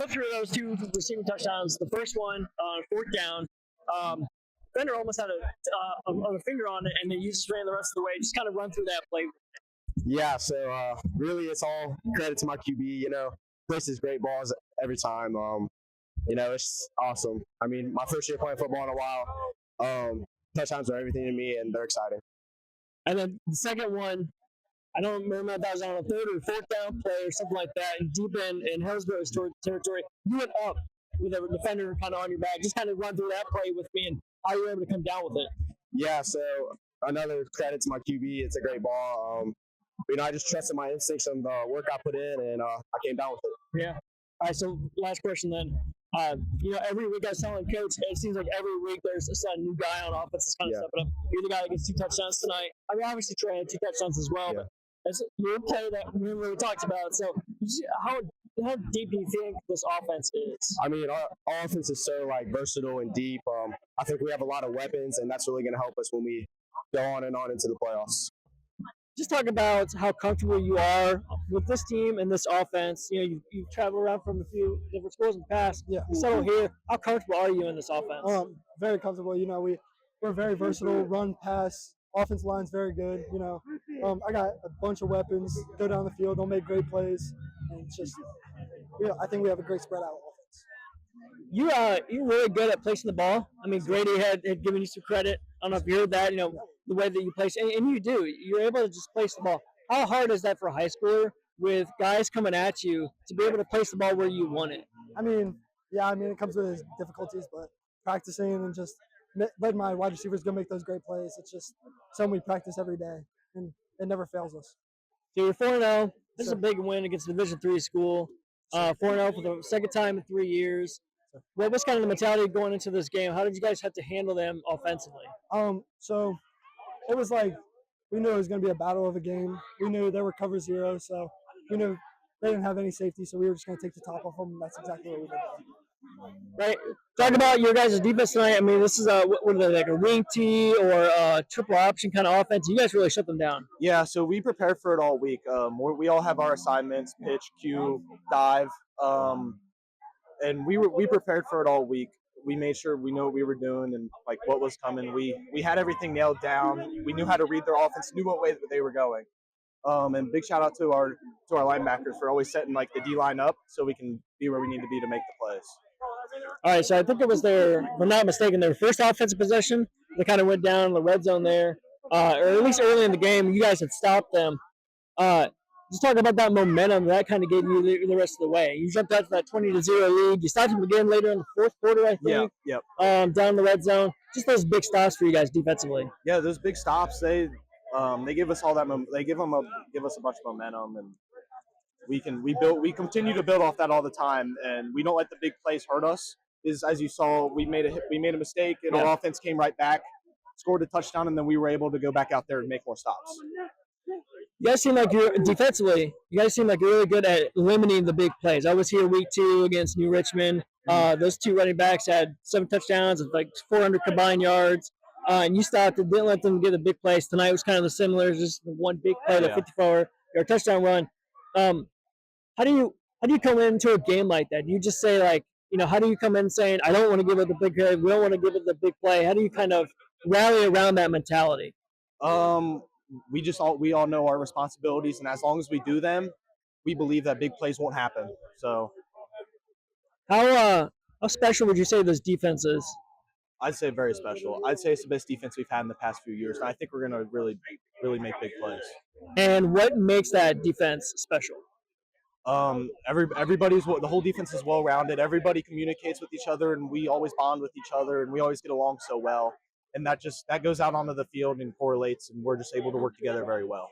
go through those two receiving touchdowns. The first one, fourth down, Fender almost had a finger on it, and then you just ran the rest of the way. Just kind of run through that play. Yeah, so really it's all credit to my QB. Places great balls every time. It's awesome. I mean, my first year playing football in a while. Touchdowns are everything to me, and they're exciting. And then the second one, I don't remember if that was on a third or fourth down play or something like that, and deep in Hillsboro's territory. You went up with a defender kind of on your back. Just kind of run through that play with me and how you were able to come down with it. Yeah, so another credit to my QB. It's a great ball. I just trusted my instincts and the work I put in, and I came down with it. Yeah. All right, so last question then. Every week I was telling Coach, it seems like every week there's a new guy on offense that's kind of stepping up. You're the guy that gets 2 touchdowns tonight. I mean, obviously Trey had 2 touchdowns as well, but you're a player that we really talked about. So how deep do you think this offense is? I mean, our offense is so versatile and deep. I think we have a lot of weapons, and that's really going to help us when we go on and on into the playoffs. Just talk about how comfortable you are with this team and this offense. You travel around from a few different schools in the past. Yeah. You settle here. How comfortable are you in this offense? Very comfortable. We're very versatile. Run, pass. Offense line's very good. I got a bunch of weapons. Go down the field. Don't make great plays. And it's just, I think we have a great spread out offense. You're really good at placing the ball. I mean, Grady had given you some credit. I don't know if you heard that. The way that you place, and you do. You're able to just place the ball. How hard is that for a high schooler with guys coming at you to be able to place the ball where you want it? It comes with its difficulties, but practicing and just letting my wide receivers go make those great plays. It's just something we practice every day, and it never fails us. So you're 4-0. This is a big win against a Division III school. 4-0 for the second time in 3 years. What was kind of the mentality going into this game? How did you guys have to handle them offensively? So it was we knew it was going to be a battle of a game. We knew there were cover zero, so we knew they didn't have any safety, so we were just going to take the top off them, and that's exactly what we did. Right. Talk about your guys' defense tonight. I mean, this is what are they, like a wing tee or a triple option kind of offense? You guys really shut them down. Yeah, so we prepared for it all week. We all have our assignments: pitch, cue, dive, and we prepared for it all week. We made sure we knew what we were doing and what was coming. We had everything nailed down. We knew how to read their offense, knew what way they were going. And big shout out to our linebackers for always setting the D line up so we can be where we need to be to make the plays. All right, so I think it was if I'm not mistaken, their first offensive possession. They kind of went down in the red zone there, or at least early in the game. You guys had stopped them. Just talk about that momentum that kind of gave you the rest of the way. You jumped out to that 20-0 lead. You stopped them again later in the fourth quarter, I think. Yeah. Down the red zone. Just those big stops for you guys defensively. Yeah, those big stops. They give us all that. They give us a bunch of momentum, and we continue to build off that all the time, and we don't let the big plays hurt us. As you saw, we made a mistake, and our offense came right back, scored a touchdown, and then we were able to go back out there and make more stops. You guys seem like you're really good at limiting the big plays. I was here week 2 against New Richmond. Those 2 running backs had 7 touchdowns and 400 combined yards. And you stopped and didn't let them get a big plays. Tonight was kind of the similar, just one big play, the 54-yard touchdown run. How do you come into a game like that? Do you just say how do you come in saying, I don't want to give it the big play, we don't want to give it the big play? How do you kind of rally around that mentality? We all know our responsibilities, and as long as we do them, we believe that big plays won't happen. So, how special would you say this defense is? I'd say very special. I'd say it's the best defense we've had in the past few years, and I think we're going to really, really make big plays. And what makes that defense special? The whole defense is well-rounded. Everybody communicates with each other, and we always bond with each other, and we always get along so well. And that goes out onto the field and correlates, and we're just able to work together very well.